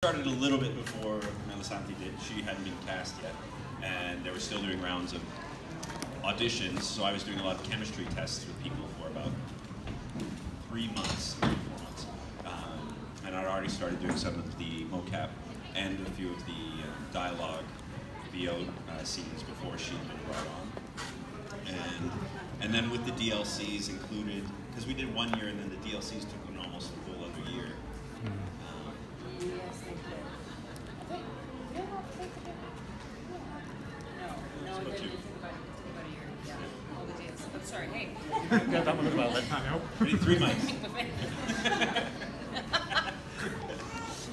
Started a little bit before Melissanthi did. She hadn't been cast yet, and they were still doing rounds of auditions, so I was doing a lot of chemistry tests with people for about 3 months, 4 months. And I'd already started doing some of the mocap and a few of the dialogue VO scenes before she'd been brought on. And then with the DLCs included, because we did 1 year and then the DLCs took an almost a whole other year. Yes, they did. I think, you don't have to take it. No, it didn't. It took about a year. Yeah, all the dates. But sorry, hey. Get that one as well then. We need 3 mics.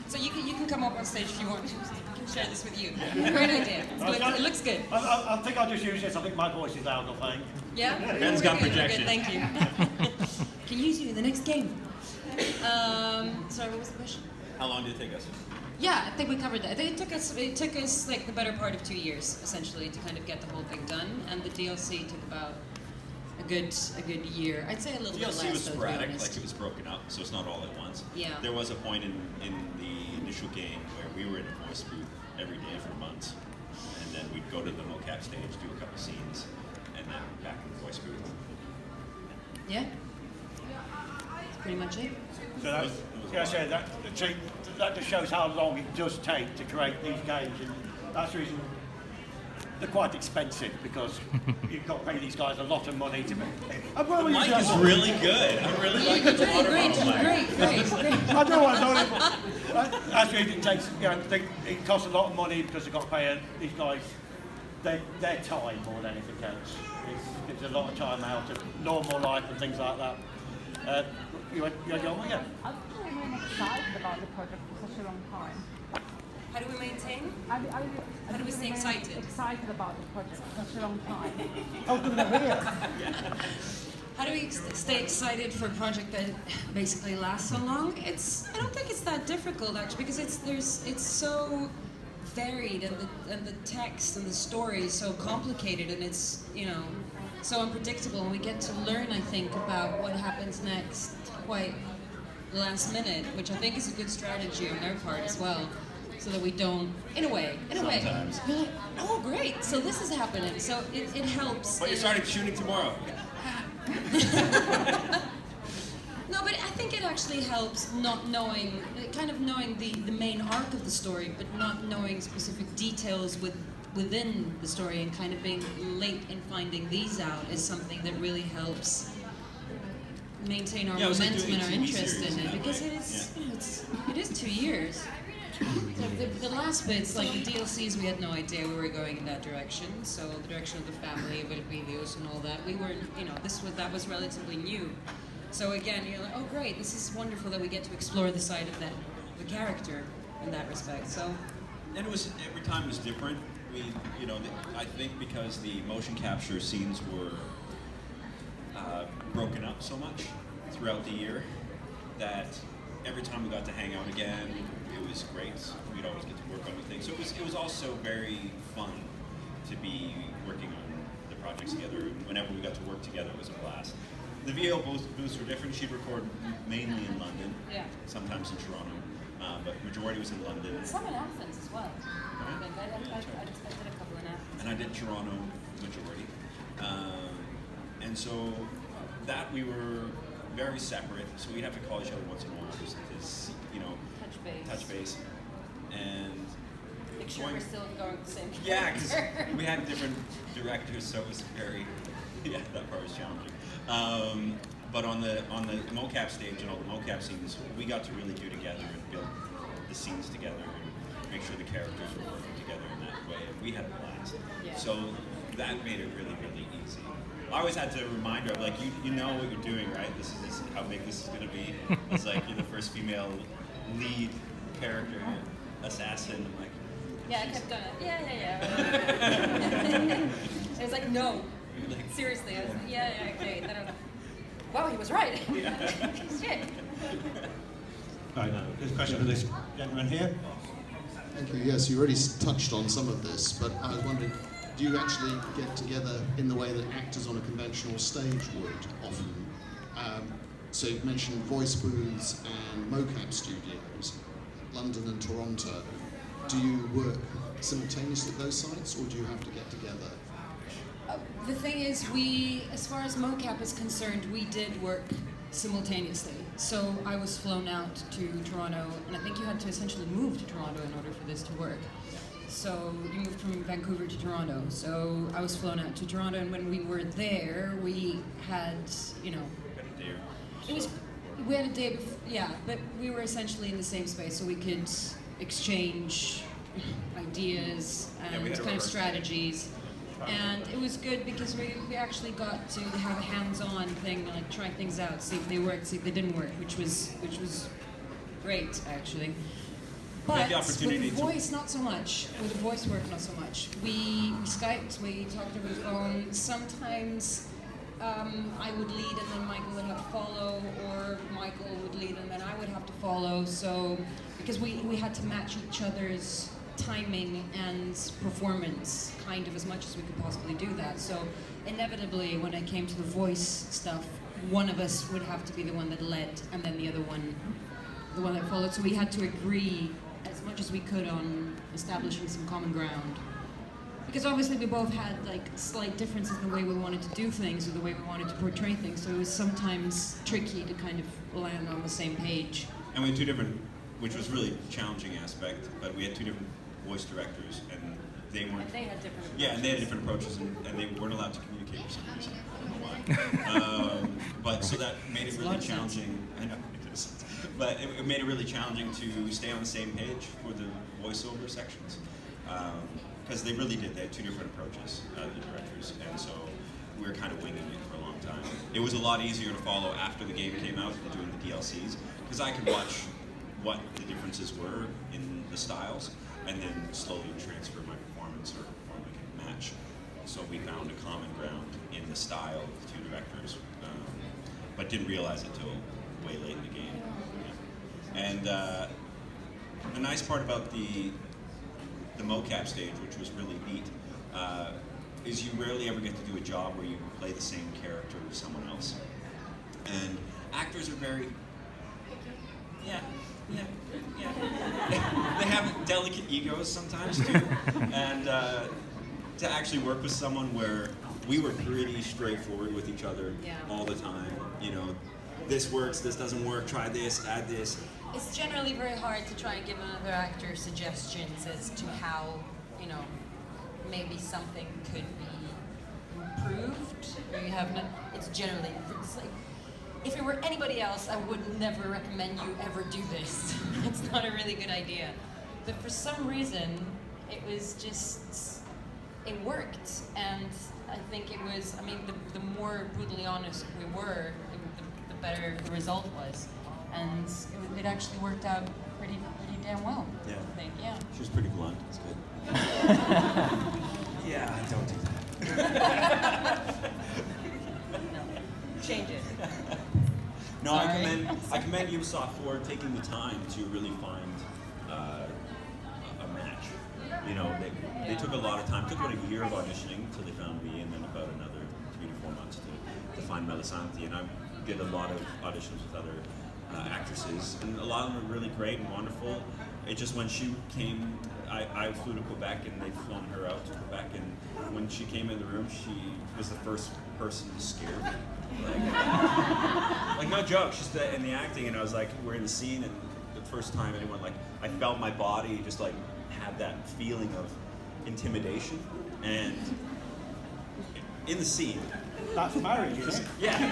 So you can come up on stage if you want. I can share this with you. Great idea. It looks good. I think I'll just use this. I think my voice is loud enough, I think. Yeah? Ben's got projection. Thank you. Can use you in the next game. Sorry, what was the question? How long did it take us? Yeah, I think we covered that. It took us like the better part of 2 years, essentially, to kind of get the whole thing done. And the DLC took about a good year. I'd say a little bit less. DLC was though, sporadic, to be honest. like it was broken up, so it's not all at once. Yeah. There was a point in the initial game where we were in a voice booth every day for months, and then we'd go to the mocap stage, do a couple scenes, and then back in the voice booth. Yeah. That's pretty much it. So that just shows how long it does take to create these games, and that's the reason they're quite expensive, because you've got to pay these guys a lot of money to make. The mic is really good. I really like the water bottle mic. Great. I know, but that's the reason it takes. It costs a lot of money because they've got to pay these guys their time more than anything else. It's a lot of time out of normal life and things like that. You had your one, yeah. I've been really excited about the project for such a long time. How do we maintain? How do we stay excited? Excited about the project for such a long time. Oh, good idea. How do we stay excited for a project that basically lasts so long? I don't think it's that difficult actually, because it's so varied, and the text and the story is so complicated, and it's so unpredictable, and we get to learn, I think, about what happens next quite last minute, which I think is a good strategy on their part as well, so that we don't, in a way, Sometimes. you're like, oh great, so this is happening, so it helps. But you're starting shooting tomorrow. No, but I think it actually helps not knowing, kind of knowing the main arc of the story, but not knowing specific details within the story, and kind of being late in finding these out is something that really helps maintain our momentum and our interest in it, because it is it is 2 years. The last bits, like the DLCs, we had no idea we were going in that direction. So the direction of the family, of Alkibiades and all that, we weren't, that was relatively new. So again, you're like, oh great, this is wonderful that we get to explore the side of the character in that respect. So, And every time was different. I think because the motion capture scenes were broken up so much throughout the year, that every time we got to hang out again, it was great. We'd always get to work on new things. So it was also very fun to be working on the projects together. Whenever we got to work together, it was a blast. The VO booths were different. She'd record mainly in London, sometimes in Toronto, but majority was in London. some in Athens as well. I think I did a couple in Athens. And I did Toronto majority. And so that we were very separate, so we'd have to call each other once in a while just to touch base. And Make sure we're still going the same. yeah, because we had different directors, so it was that part was challenging. But on the mocap stage and all the mocap scenes, we got to really do together and build the scenes together and make sure the characters were working together in that way. And we had a blast. Yeah. So that made it really, really easy. I always had to remind her, like, you know what you're doing, right? This is how big this is going to be. It's like you're the first female lead character, assassin. I'm like, Yeah, I kept going. Yeah. It was like, no. Seriously, I was like, okay. I don't know. Wow, he was right. Shit. Right, there's a question for this gentleman here. Thank you. Yes, you already touched on some of this, but I was wondering, do you actually get together in the way that actors on a conventional stage would often? So you've mentioned voice booths and mocap studios. London and Toronto, do you work simultaneously at those sites, or do you have to get together? The thing is, as far as mocap is concerned, we did work simultaneously. So I was flown out to Toronto, and I think you had to essentially move to Toronto in order for this to work. So you moved from Vancouver to Toronto. So I was flown out to Toronto, and when we were there, we had, we had a day before, yeah, but we were essentially in the same space, so we could exchange ideas and kind of strategies. And it was good because we actually got to have a hands-on thing, like try things out, see if they worked, see if they didn't work, which was great actually. But with the voice, not so much. With the voice work, not so much. We Skyped, we talked over the phone. Sometimes I would lead and then Michael would have to follow, or Michael would lead and then I would have to follow. So because we had to match each other's timing and performance kind of as much as we could possibly do that. So inevitably when it came to the voice stuff, one of us would have to be the one that led and then the other one the one that followed. So we had to agree as much as we could on establishing some common ground. Because obviously we both had like slight differences in the way we wanted to do things or the way we wanted to portray things, so it was sometimes tricky to kind of land on the same page. And we had two different, which was really a challenging aspect, but we had two different voice directors, and they weren't. And they had different approaches. Yeah, and they had different approaches, and they weren't allowed to communicate for some reason. I don't know why. But so that made it really challenging. I know it is, but it made it really challenging to stay on the same page for the voiceover sections, because they really did. They had two different approaches, the directors, and so we were kind of winging it for a long time. It was a lot easier to follow after the game came out than doing the DLCs, because I could watch what the differences were in the styles, and then slowly transfer my performance or make it match. So we found a common ground in the style of the two directors, but didn't realize it till way late in the game. Yeah. And the nice part about the mocap stage, which was really neat, is you rarely ever get to do a job where you play the same character as someone else. And actors are very, yeah. They have delicate egos sometimes too, and to actually work with someone where we were pretty straightforward with each other all the time. You know, this works, this doesn't work. Try this, add this. It's generally very hard to try and give another actor suggestions as to how, maybe something could be improved. Or you have it's generally like. If it were anybody else, I would never recommend you ever do this. It's not a really good idea. But for some reason, it was just, it worked. And I think it was, the more brutally honest we were, the better the result was. And it actually worked out pretty damn well, Yeah. I think, yeah. She was pretty blunt, it's good. Yeah, don't do that. Change it. No, Sorry. I commend Ubisoft for taking the time to really find a match. They took a lot of time. It took about a year of auditioning until they found me, and then about another 3 to 4 months to find Melissanthi. And I did a lot of auditions with other actresses, and a lot of them were really great and wonderful. It just when she came, I flew to Quebec, and they'd flown her out to Quebec, and when she came in the room, she was the first person to scare me. Like no joke, she's in the acting, and I was like, we're in the scene, and the first time anyone, I felt my body just have that feeling of intimidation, and in the scene. That's marriage, isn't it? Yeah.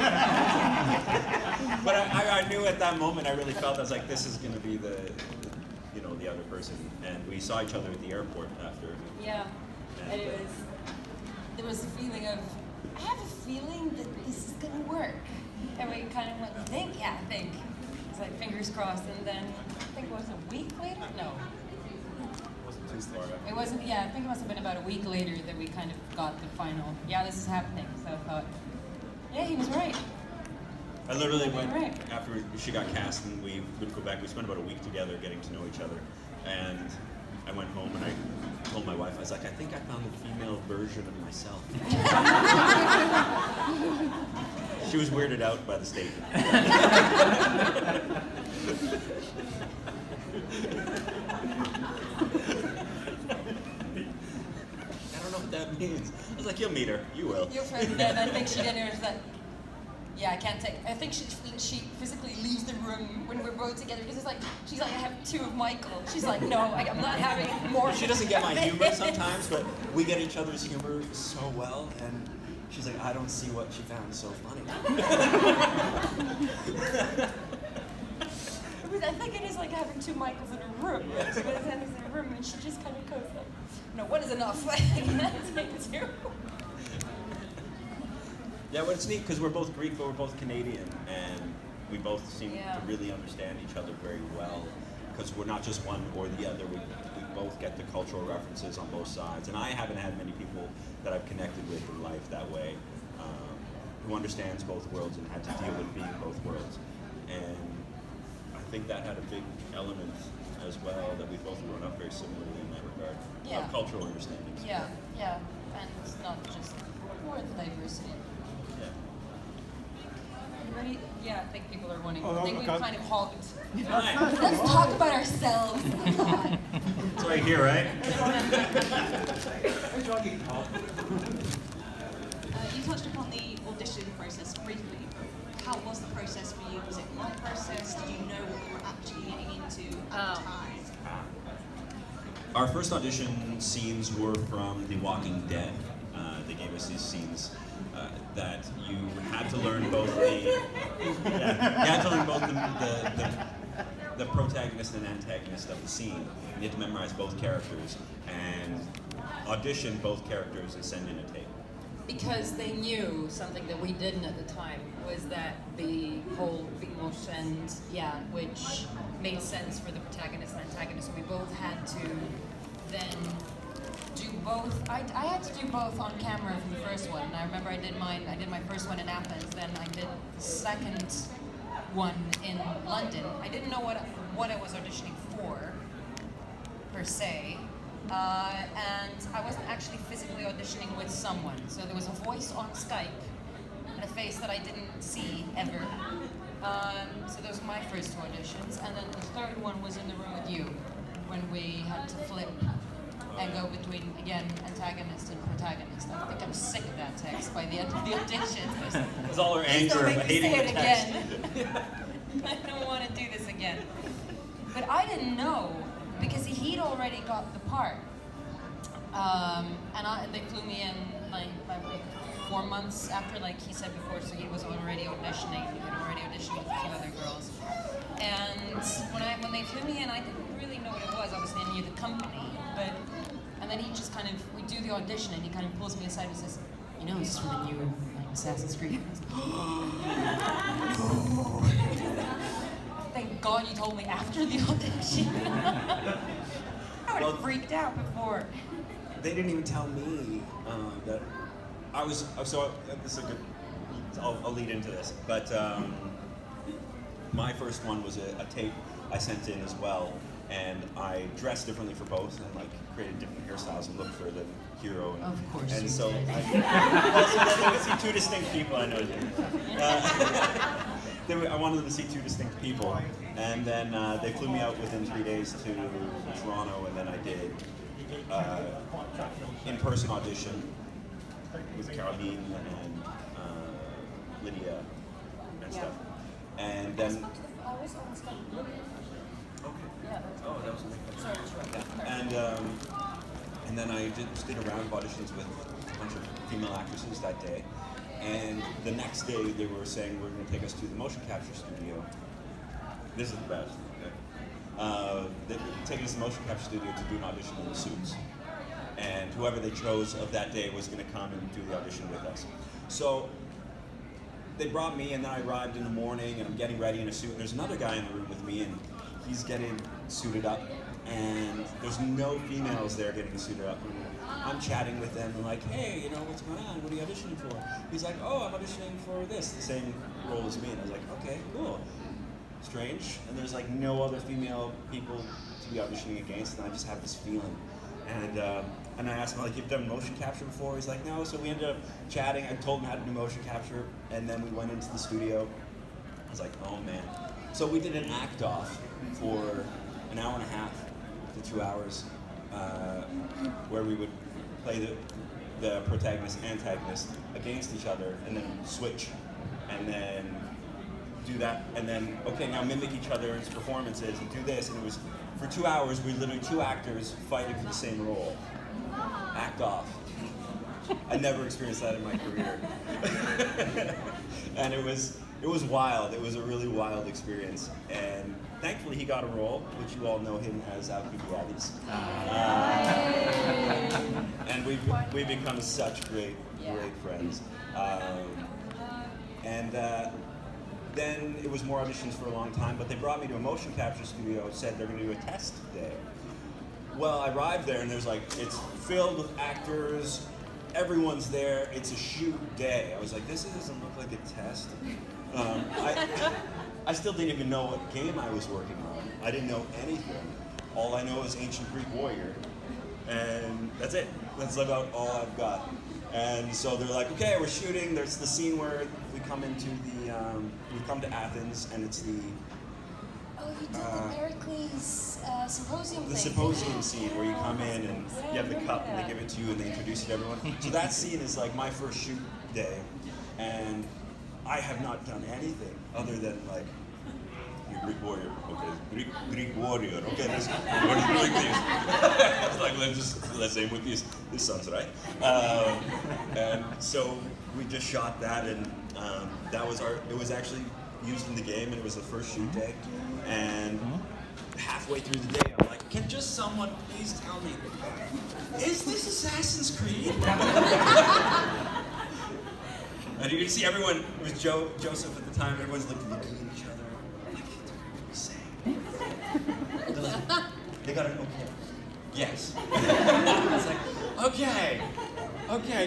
But I knew at that moment, I really felt I was like, this is going to be the other person, and we saw each other at the airport after. Yeah, and there was a feeling of, I have a feeling that this is gonna work. And we kind of went, you think? Yeah, I think. It's like fingers crossed, and then I think it was a week later? No. It wasn't too far after. It wasn't, I think it must have been about a week later that we kind of got the final, this is happening. So I thought, yeah, he was right. I literally went, Right. after she got cast and we would go back, we spent about a week together getting to know each other. And I went home and I told my wife, I was like, I think I found the female version of myself. She was weirded out by the statement. I don't know what that means. I was like, you'll meet her. You will. Your friend then, I think she didn't was like, yeah, I can't take. I think she physically leaves the room when we're both together because it's like she's like, I have 2 of Michael. She's like, no, I'm not having more. She doesn't get my humor sometimes, but we get each other's humor so well, and she's like, I don't see what she found so funny. I think it is like having 2 Michaels in a room. Like, she goes in a room and she just kind of goes like, no, one is enough. I can't take 2. Yeah, but it's neat because we're both Greek, but we're both Canadian, and we both seem to really understand each other very well because we're not just one or the other. We both get the cultural references on both sides, and I haven't had many people that I've connected with in life that way, who understands both worlds and had to deal with being both worlds. And I think that had a big element as well, that we've both grown up very similarly in that regard. Yeah. Of cultural understandings. Yeah, and it's not just more the diversity. Anybody? Yeah, I think people are wanting. I think we've kind of hogged. Let's talk about ourselves. It's right here, right? You touched upon the audition process briefly. How was the process for you? Was it a long process? Did you know what you were actually getting into at the time? Our first audition scenes were from The Walking Dead. They gave us these scenes that you had to learn both the protagonist and antagonist of the scene. You had to memorize both characters and audition both characters and send in a tape. Because they knew something that we didn't at the time, was that the whole Vimos and which made sense for the protagonist and antagonist. We both had to then do both. I had to do both on camera for the first one. And I remember I did my first one in Athens, then I did the second one in London. I didn't know what I was auditioning for, per se. And I wasn't actually physically auditioning with someone. So there was a voice on Skype and a face that I didn't see ever. So those were my first 2 auditions. And then the third one was in the room with you, when we had to flip and go between, again, antagonist and protagonist. I think I'm sick of that text by the end of the audition. It was all our Please anger don't of make me hating say the it text. again. I don't want to do this again. But I didn't know, because he'd already got the part. And they flew me in like 4 months after, like he said before, so he was already auditioning. He had already auditioned with a few other girls. And when they flew me in, I didn't really know what it was. Obviously, I knew the company, and then he just kind of, we do the audition, and he kind of pulls me aside and says, you know, this is from the new Assassin's Creed. Thank God you told me after the audition. I would have freaked out before. They didn't even tell me that I was. So this is a good. I'll lead into this, but my first one was a tape I sent in as well, and I dressed differently for both, and like created different hairstyles and looked for the hero. And, of course. And so, so that they would see 2 distinct people. I know. I wanted them to see 2 distinct people, and then they flew me out within 3 days to Toronto, and then I did in-person audition with Caroline and Lydia and stuff. And then I was on Skype. okay. Yeah. Oh, that was Sorry, and then I just did a round of auditions with a bunch of female actresses that day. And the next day they were saying we're going to take us to the motion capture studio. This is the best. They were taking us to the motion capture studio to do an audition in the suits. And whoever they chose of that day was going to come and do the audition with us. So they brought me, and then I arrived in the morning, and I'm getting ready in a suit. And there's another guy in the room with me, and he's getting suited up. And there's no females there getting suited up. And I'm chatting with them, and like, hey, you know, what's going on? What are you auditioning for? He's like, oh, I'm auditioning for this, the same role as me. And I was like, okay, cool. Strange. And there's like no other female people to be auditioning against, and I just have this feeling. And I asked him, like, you've done motion capture before? He's like, no. So we ended up chatting. I told him how to do motion capture, and then we went into the studio. I was like, oh man. So we did an act off for an hour and a half to 2 hours, where we would play the protagonist, antagonist against each other, and then switch, and then do that, and then, okay, now mimic each other's performances and do this, and it was, for 2 hours, we literally 2 actors fighting for the same role. Act off. I never experienced that in my career. And it was wild. It was a really wild experience. And thankfully he got a role, which you all know him as Alkibiades. And we've become such great friends. Then it was more auditions for a long time, but they brought me to a motion capture studio and said they're going to do a test day. Well, I arrived there and there's like, it's filled with actors, everyone's there, it's a shoot day. I was like, this doesn't look like a test. I still didn't even know what game I was working on. I didn't know anything. All I know is Ancient Greek Warrior. And that's it. That's about all I've got. And so they're like, okay, we're shooting. There's the scene where we come into we come to Athens, and it's the Oh, you did the Pericles symposium thing. the symposium scene where you come in and you have the cup and they give it to you and they introduce it to everyone. So that scene is like my first shoot day, and I have not done anything other than like, you're Greek warrior, okay, Greek warrior, okay, let's like this. It's like, let's aim with this sounds right. And so we just shot that, and it was actually used in the game, and it was the first shoot day. And halfway through the day, I'm like, can just someone please tell me, is this Assassin's Creed? And you can see everyone, it was Joseph at the time, everyone's looking at each other. They're like, they got an okay. Yes. It's like, okay,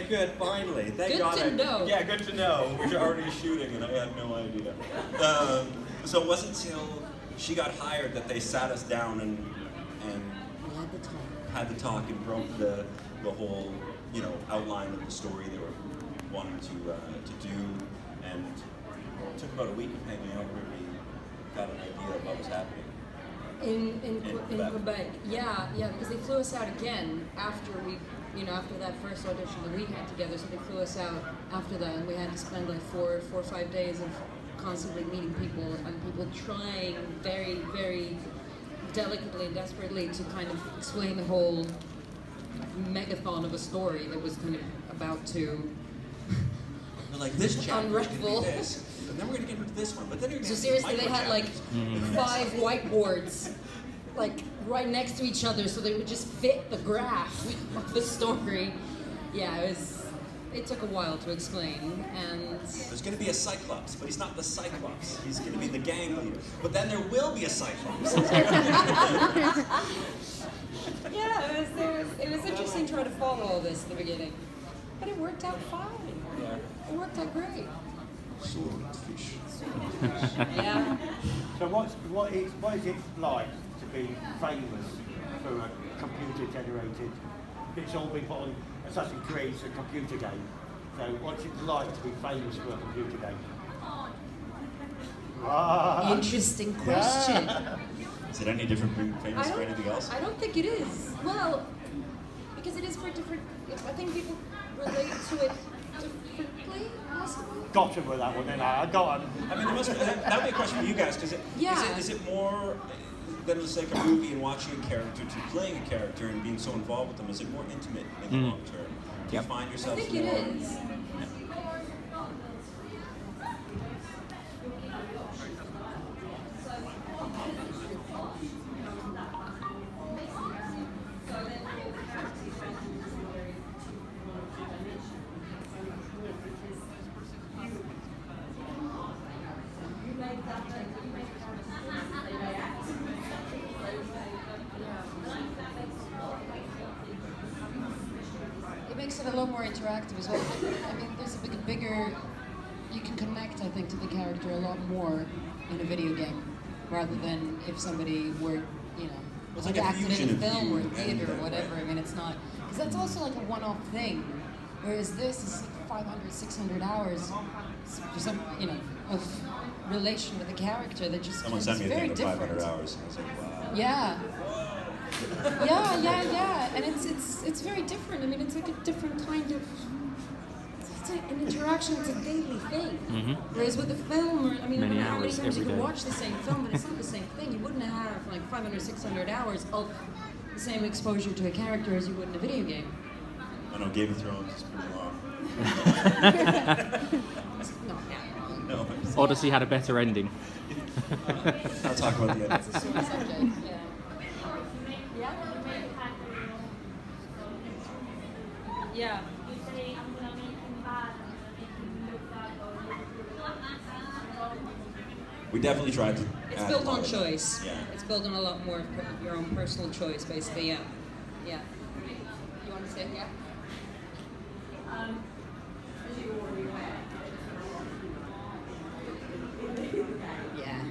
good, finally. Thank God. Good to know. Yeah, good to know. We're already shooting and I had no idea. So it wasn't until she got hired that they sat us down and had the talk and broke the whole, outline of the story they were wanting to do, and it took about a week of hanging out where we got an idea of what was happening. In Quebec. Yeah, because they flew us out again after after that first audition that we had together. So they flew us out after that, and we had to spend like 4 or 5 days of constantly meeting people and people trying very, very delicately and desperately to kind of explain the whole megathon of a story that was kind of about to They're like, this chapter is going to unravel. be this, and then we're going to get into this one, but then you're going So to seriously, they had like 5 whiteboards, like right next to each other, so they would just fit the graph of the story. Yeah, it took a while to explain, and There's going to be a Cyclops, but he's not the Cyclops. He's going to be the gang leader. But then there will be a Cyclops. yeah, it was interesting trying to follow all this in the beginning, but it worked out fine. Yeah. It worked out great. Swoorrrrrrddfiiiiiiish. Yeah. So what is it like to be famous for a computer-generated? It's all been put on Assassin's Creed, a computer game. So what's it like to be famous for a computer game? Interesting question. Is it any different from being famous for anything else? I don't think it is. Well, because it is for different. I think people relate to it differently, possibly. Got him with that one, then I got him. I mean, that would be a question for you guys, because is it more than just like a movie and watching a character to playing a character and being so involved with them? Is it more intimate in the long term? Do you find I yourself think it is. It makes it a lot more interactive as well. I mean, there's a bigger, you can connect, I think, to the character a lot more in a video game, rather than if somebody were, It's like like a acted fusion in of a film you or and theater or them, whatever. right? I mean, it's not, because that's also like a one-off thing, whereas this is like 500, 600 hours for some, of relation with the character that just Someone is sent me a very thing of different. 500 hours. And I was like, wow. Yeah. Yeah. And it's very different. I mean, it's like a different kind of. It's like an interaction. It's a daily thing. Whereas with a film, I don't know how many times you can watch the same film, but it's not the same thing. You wouldn't have like 500, 600 hours of the same exposure to a character as you would in a video game. I know Game of Thrones is pretty long. It's not that long. No, Odyssey had a better ending. I'll talk about the end. It's a sore subject. Yeah. We definitely tried to. It's add built a lot on of- choice. Yeah. It's built on a lot more of your own personal choice, basically. Yeah. You want to say it? Yeah. Yeah.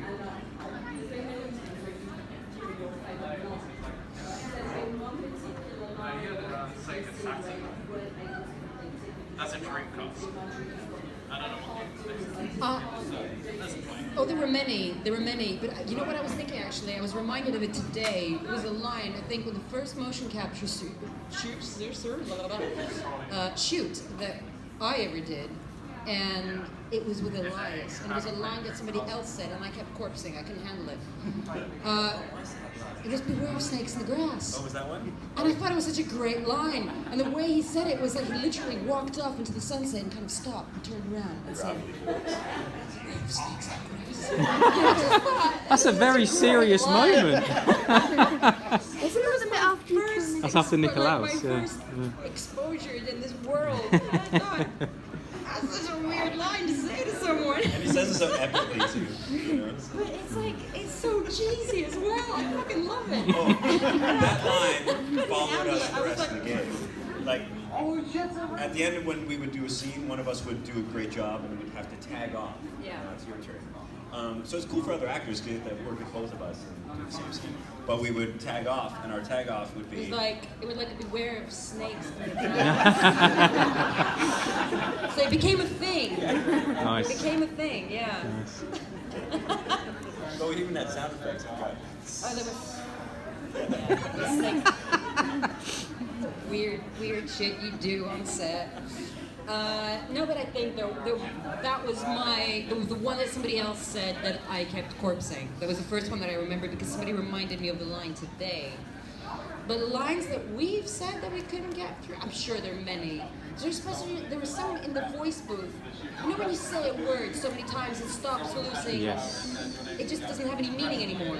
That's a drink cost. I don't know what Oh, there were many. But you know what I was thinking, actually? I was reminded of it today. It was a line, I think, with the first motion capture shoot that I ever did. And it was with Elias. And it was a line that somebody else said, and I kept corpsing. I couldn't handle it. It was beware of snakes in the grass. Oh, was that one? And I thought it was such a great line. And the way he said it was like he literally walked off into the sunset and kind of stopped and turned around and said, beware of snakes in the grass. That's a very serious moment. Isn't it a bit after you First That's after Nikolaos, my yeah. first exposure in this world. And I thought, that's such a weird line to say to someone. And he says it so epically too. You know? But it's like, it's so cheesy as well. I fucking love it. Oh, that line followed us the rest of the game. Like, at the end when we would do a scene, one of us would do a great job and we'd have to tag off. Yeah. It's your turn. So it's cool for other actors to work with both of us and do the same scene. But we would tag off, and our tag off would be. It was like beware of snakes. So it became a thing. Nice. It became a thing, yeah. Oh, we even had sound effects. Okay. Oh, there was weird shit you do on set. No, but I think that was the one that somebody else said that I kept corpsing. That was the first one that I remembered because somebody reminded me of the line today. But lines that we've said that we couldn't get through, I'm sure there are many. There was some in the voice booth. You know when you say a word so many times it stops losing, it just doesn't have any meaning anymore.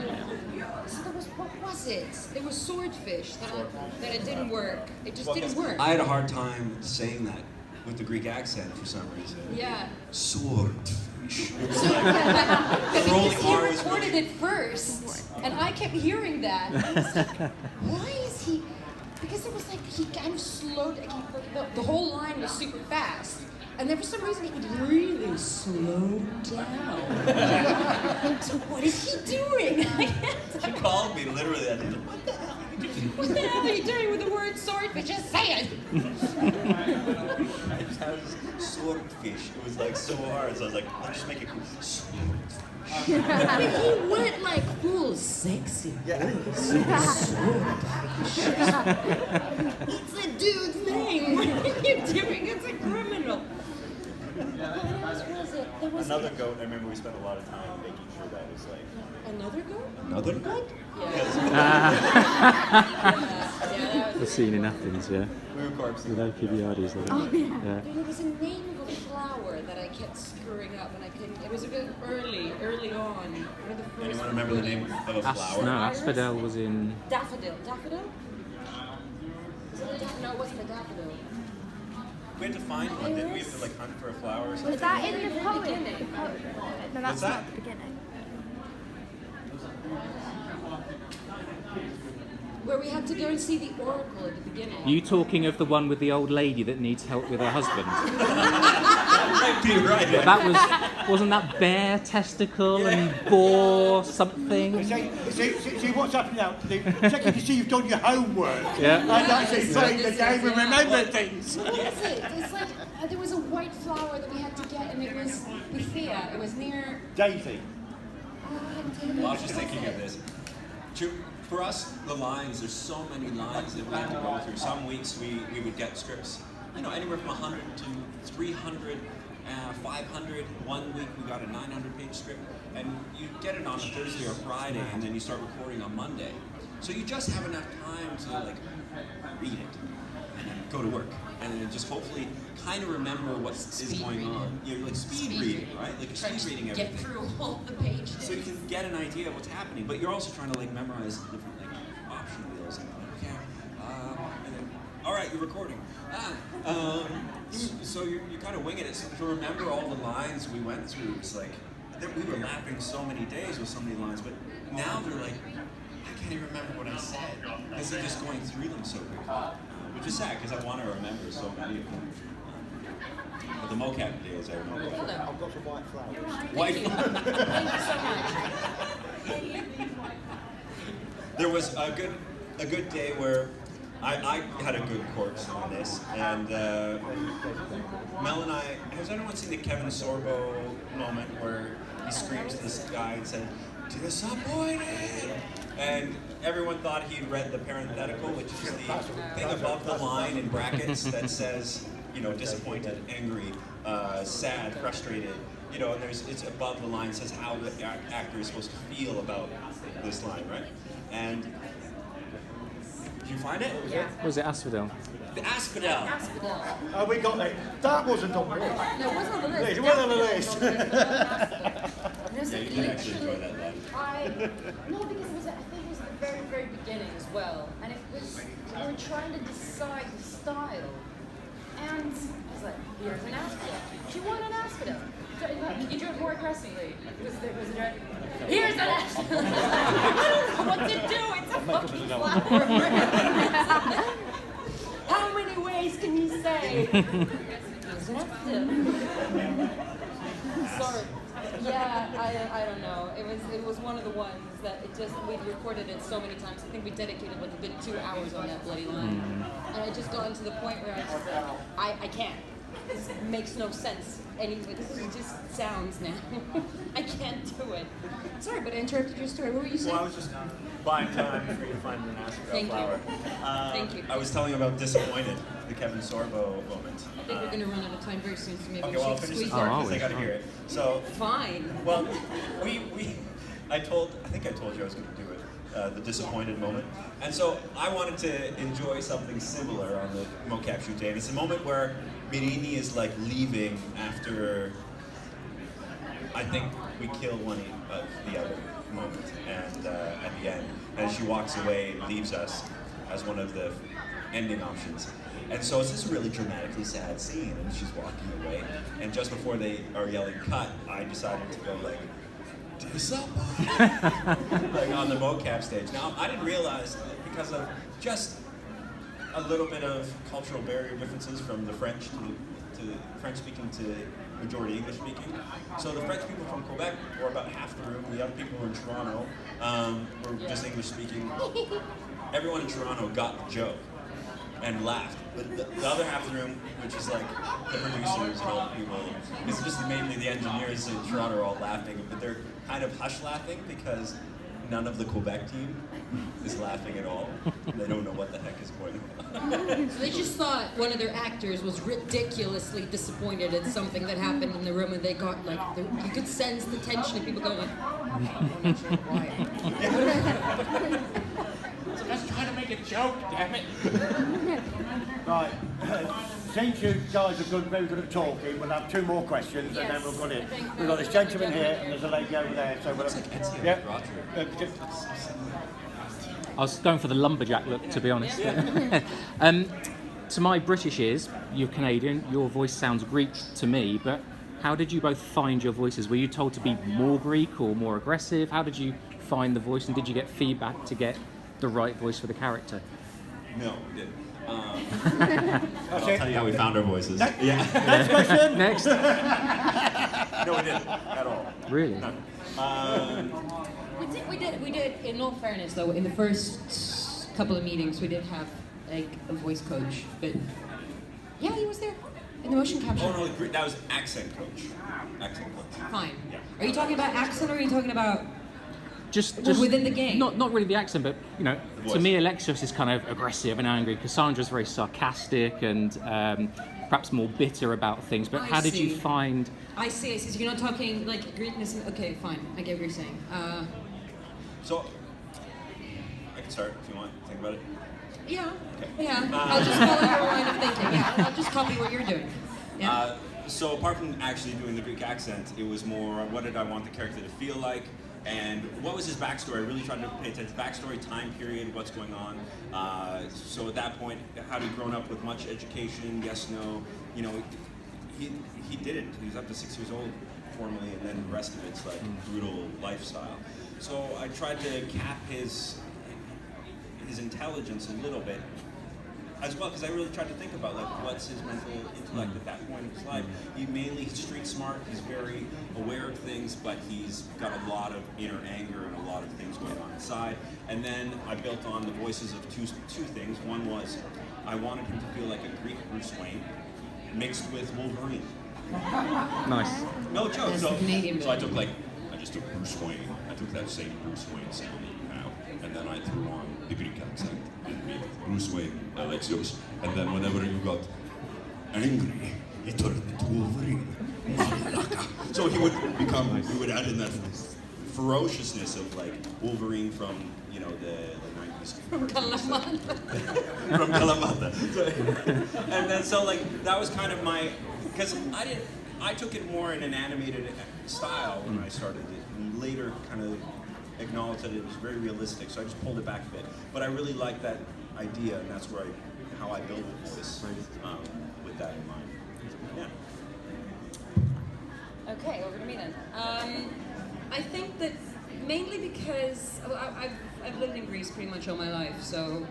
So what was it? There was swordfish that it didn't work. It just didn't work. I had a hard time saying that with the Greek accent for some reason. Yeah. Swordfish. But because he R was recorded really- it first, and I kept hearing that. And I was like, why is he? Because it was like he kind of slowed. Like the whole line was super fast, and then for some reason he would really slow down. So what is he doing? She called me literally that day. What the hell are you doing with the word swordfish? Just say it. I just had swordfish. It was like so hard, so I was like, I'll just make it cool. But he went like full sexy voice. Swordfish. It's a dude's name. What are you doing? It's a criminal. What else was it? There was Another goat. I remember we spent a lot of time making sure that was like another goat? another goat. Yeah, The scene in Athens, yeah. We were corpsing. With Alkibiades, I think. Oh, yeah. There was a name of a flower that I kept screwing up, and I couldn't. It was a bit early on. One of the first Anyone remember the name of a flower? No, asphodel was in. Daffodil. Daffodil? No, it wasn't a daffodil. We had to find one, didn't we? Have to like hunt for a flower or something. Was that in the poem? beginning. No, What's that's that? not the beginning. Where we had to go and see the oracle at the beginning. You talking of the one with the old lady that needs help with her husband? Might be right. Wasn't that bear testicle and boar something? See what's happening now? Checking to see you've done your homework. Yeah. And actually playing the game and remember things. What was it? It's like there was a white flower that we had to get, and it was with Thea. It was near. Daisy. Well, I was just thinking of this. For us, the lines, there's so many lines that we have to go through. Some weeks we would get scripts, anywhere from 100 to 300, 500. One week we got a 900-page script, and you get it on a Thursday or Friday, and then you start recording on Monday. So you just have enough time to read it, and then go to work, and then just hopefully kind of remember what is going on. You're speed reading, right? You're speed reading everything. Get through all the pages. So you can get an idea of what's happening, but you're also trying to memorize the different option wheels and and then, all right, you're recording. So you're kind of winging it. So to remember all the lines we went through, it's we were laughing so many days with so many lines, but now they're I can't even remember what I said because they're just going through them so quickly, which is sad because I want to remember so many of them. But the mocap days, I remember. I've got some white flowers. White flowers. Thank you so much. There was a good day where I had a good corpse on this, and Mel and I. Has anyone seen the Kevin Sorbo moment where he screams to this guy and said, "Disappointed"? And everyone thought he'd read the parenthetical, which is the thing above the line in brackets that says, disappointed, angry, sad, frustrated. And it's above the line, says how the actor is supposed to feel about this line, right? And did you find it? Yeah. Was it asphodel? The asphodel. Asphodel. Oh, we got it. That wasn't on the list. No, it wasn't on the list. It wasn't on the list. There's Yeah, you can actually enjoy that line. No, because I think it was at the very, very beginning as well. And it was, we were trying to decide the style. And I was like, here's an asphodel. Do you want an asphodel? Can you do it more aggressively? Was it here's an asphodel. I don't know what to do. It's a fucking flower. How many ways can you say? Here's an asphodel. Sorry. Yeah, I don't know. It was one of the ones that we recorded it so many times. I think we dedicated a good 2 hours on that bloody line. And I just gotten to the point where I was just I can't. This makes no sense anyway. This is just sounds now. I can't do it. Sorry, but I interrupted your story. What were you saying? Well, I was just buying time for you to find an asphodel flower. Thank you. I was telling you about Disappointed, the Kevin Sorbo moment. I think we're going to run out of time very soon, so maybe Okay, we well, I'll should finish the squeeze story out. because I got to hear it. So, Fine. well, I think I told you I was going to do it, the disappointed moment. And so I wanted to enjoy something similar on the mocap shoot day. And it's a moment where Mirini is leaving after, I think we kill one of the other moment and at the end. And she walks away and leaves us as one of the ending options. And so it's this really dramatically sad scene, and she's walking away. And just before they are yelling cut, I decided to go disappointed, on the mocap stage. Now, I didn't realize that because of just a little bit of cultural barrier differences from the French to French speaking to majority English speaking. So the French people from Quebec were about half the room. The other people were in Toronto, were just English speaking. Everyone in Toronto got the joke and laughed. But the other half of the room, which is the producers and all the people, it's just mainly the engineers in Toronto are all laughing, but they're kind of hush laughing because none of the Quebec team is laughing at all. They don't know what the heck is going on. So they just thought one of their actors was ridiculously disappointed at something that happened in the room, and they got you could sense the tension of people going I'm not sure why. So let's try to make a joke, damn it. Right. Since you guys are very good at talking, we'll have 2 more questions and then we'll go in. We've got this gentleman here and there's a lady over there. So we'll I was going for the lumberjack look, to be honest. To my British ears, you're Canadian, your voice sounds Greek to me, but how did you both find your voices? Were you told to be more Greek or more aggressive? How did you find the voice, and did you get feedback to get the right voice for the character? No, we didn't. I'll tell you how we found our voices. Next question. Next. No, we didn't at all. Really? None. We did. In all fairness, though, in the first couple of meetings, we did have a voice coach, but yeah, he was there in the motion capture. Oh no, that was accent coach. Accent coach. Fine. Yeah. Are you talking about accent, or are you talking about Just within the game. Not really the accent, but you know, The to voice. me, Alexios is kind of aggressive and angry. Cassandra's very sarcastic and perhaps more bitter about things. But I how did you see. find? I see. So you're not talking like Greekness. Okay, fine. I get what you're saying. So, I can start if you want. Think about it. Yeah. Okay. Yeah. I'll just follow your line of thinking. Yeah. I'll just copy what you're doing. Yeah. So apart from actually doing the Greek accent, it was more what did I want the character to feel like, and what was his backstory. I really tried to pay attention to backstory, time period, what's going on. So at that point, had he grown up with much education? Yes, no. You know, he didn't. He was up to 6 years old formally, and then the rest of it's like brutal lifestyle. So I tried to cap his intelligence a little bit as well, because I really tried to think about like what's his mental intellect at that point in his life. He's street smart, he's very aware of things, but he's got a lot of inner anger and a lot of things going on inside. And then I built on the voices of two things. One was I wanted him to feel like a Greek Bruce Wayne mixed with Wolverine. Nice. No joke. That's So, the Canadian so I version. took I just took Bruce Wayne. I took that same Bruce Wayne sound that you have, and then I threw on the Greek accent and made Bruce Wayne, Alexios. And then whenever you got angry, he turned into Wolverine. Malaka. So he would add in that ferociousness of like Wolverine from, you know, the 90s. From Kalamata. From Kalamata. So, and then so like that was kind of my, because I took it more in an animated style when I started it, and later kind of acknowledged that it was very realistic, so I just pulled it back a bit. But I really like that idea, and that's how I build the voice with that in mind. Yeah. Okay, over to me then. I think that mainly because I've lived in Greece pretty much all my life, so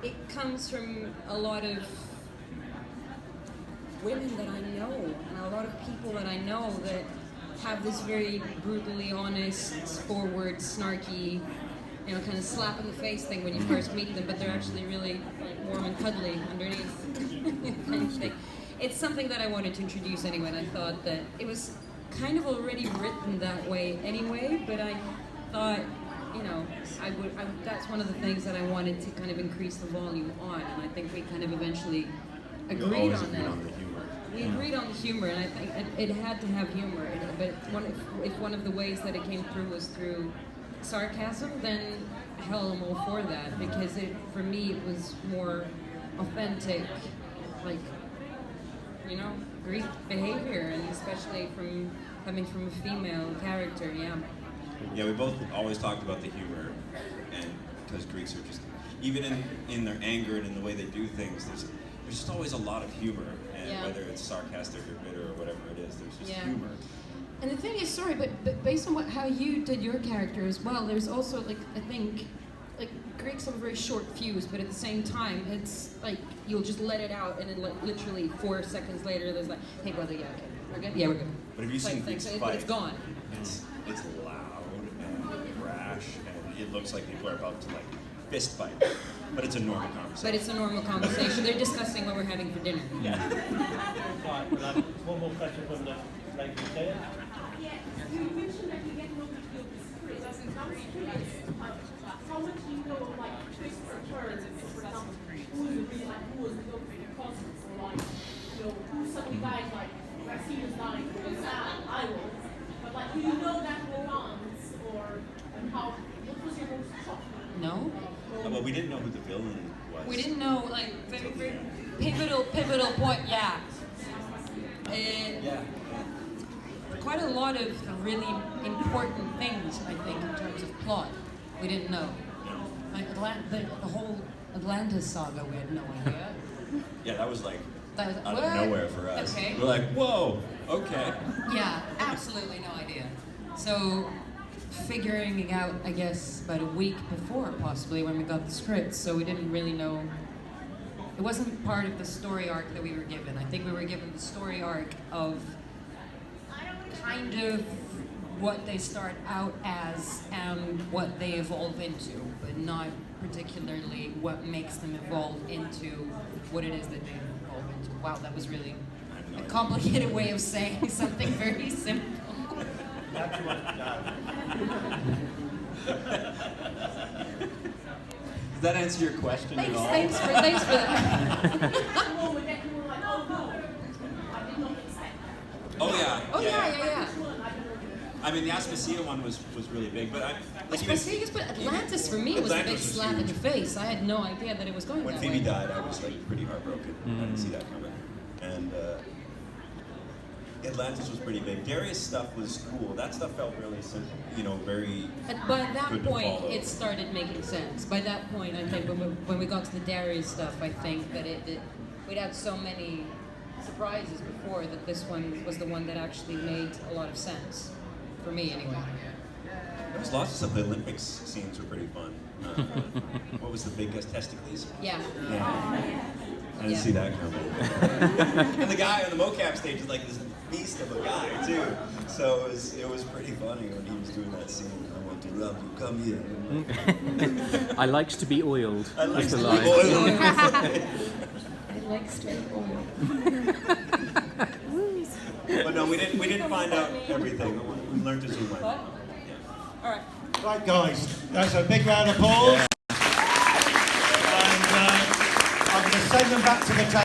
it comes from a lot of women that I know and a lot of people that I know that have this very brutally honest, forward, snarky, you know, kind of slap in the face thing when you first meet them, but they're actually really like warm and cuddly underneath. kind of thing. It's something that I wanted to introduce anyway, and I thought that it was kind of already written that way anyway, but I thought, you know, that's one of the things that I wanted to kind of increase the volume on, and I think we kind of eventually agreed on that. On the humor. We agreed on the humor, and I think it had to have humor. But if one of the ways that it came through was through sarcasm, then hell, I'm all for that, because for me it was more authentic, like, you know, Greek behavior, and especially coming from a female character. Yeah. Yeah, we both always talked about the humor, and because Greeks are just, even in their anger and in the way they do things, there's just always a lot of humor, and Yeah. whether it's sarcastic or bitter or whatever it is, there's just Yeah. humor. And the thing is, sorry, but based on how you did your character as well, there's also like I think like Greeks have a very short fuse, but at the same time, it's like you'll just let it out, and then like literally 4 seconds later, there's like, hey brother, yeah, okay, we're good, yeah, we're good. But have you seen Greeks So fight? it's gone. It's loud and brash, and it looks like people are about to like fist fight, but it's a normal conversation. But it's a normal conversation. They're discussing what we're having for dinner. Yeah. Right, we'll have one more question from the lady there. You mentioned that you get no idea of the script. I'm curious, how much do you know of like twists or turns? For example, who is really like who was the concept, or like who suddenly dies like Racine dying, who's I was, but like do you know that in advance, or how? What was your most shocking? No, Well, we didn't know who the villain was. we didn't know. Like very pivotal point. Yeah. Yeah. Quite a lot of really important things, I think, in terms of plot, we didn't know. Like the whole Atlantis saga, we had no idea. Yeah, that was like That was, out what? of nowhere for us. Okay. We're like, whoa, okay. Yeah, absolutely no idea. So, figuring it out, I guess, about a week before, possibly, when we got the script, so we didn't really know. It wasn't part of the story arc that we were given. I think we were given the story arc of kind of what they start out as and what they evolve into, but not particularly what makes them evolve into what it is that they evolve into. Wow, that was really a complicated way of saying something very simple. Does that answer your question at all? Thanks for that. Someone would get more like, oh no, I did not expect that. Oh yeah. Oh yeah. I mean, the Aspasia one was really big, but But Atlantis for me was a big Atlantis was slap in huge. the face. I had no idea that it was going When that Phoebe way. died, I was like pretty heartbroken. I didn't see that coming. And Atlantis was pretty big. Darius stuff was cool. That stuff felt really simple, very. But by that good to point, follow. it started making sense. By that point, I think when we got to the Darius stuff, I think that we'd had so many surprises before that this one was the one that actually made a lot of sense for me, anyway. There was lots of stuff. The Olympics scenes were pretty fun. What was the biggest testicles? Yeah. I didn't see that coming. And the guy on the mocap stage is like this beast of a guy too. So it was pretty funny when he was doing that scene. I want to love you, come here. I likes to be oiled. I like was to the be line. oiled. I like straight oil. But no, we didn't find out everything. We learned as we went. What? All right. Right, guys, that's a big round of applause. And I'm going to send them back to the table.